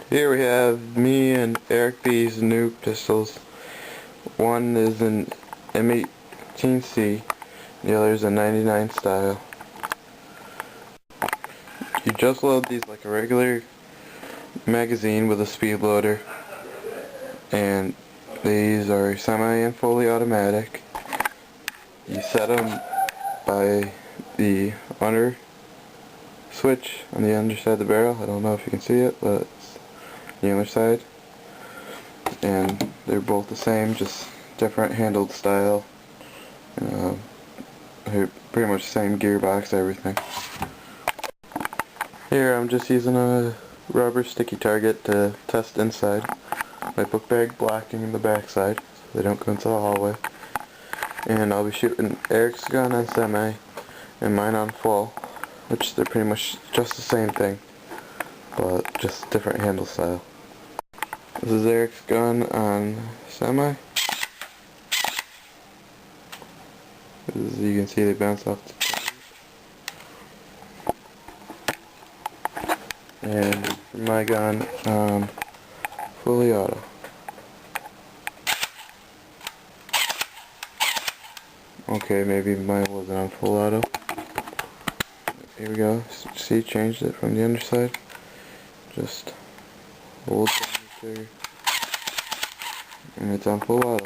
Here we have me and Eric B's new pistols. One is an M18C, the other is a 99 style. You just load these like a regular magazine with a speed loader, and these are semi and fully automatic. You set them by the under switch on the underside of the barrel. I don't know if you can see it, but it's the other side. And they're both the same, just different handled style. They're pretty much the same gearbox, everything. Here I'm just using a rubber sticky target to test inside. My book bag blocking the back side so they don't go into the hallway. And I'll be shooting Eric's gun on semi and mine on full, which they're pretty much just the same thing, but just different handle style. This is Eric's gun on semi. As you can see, they bounce off the target. And my gun fully auto. Okay, maybe mine wasn't on full auto. Here we go. See, changed it from the underside. Just hold down the trigger, and it's on full auto.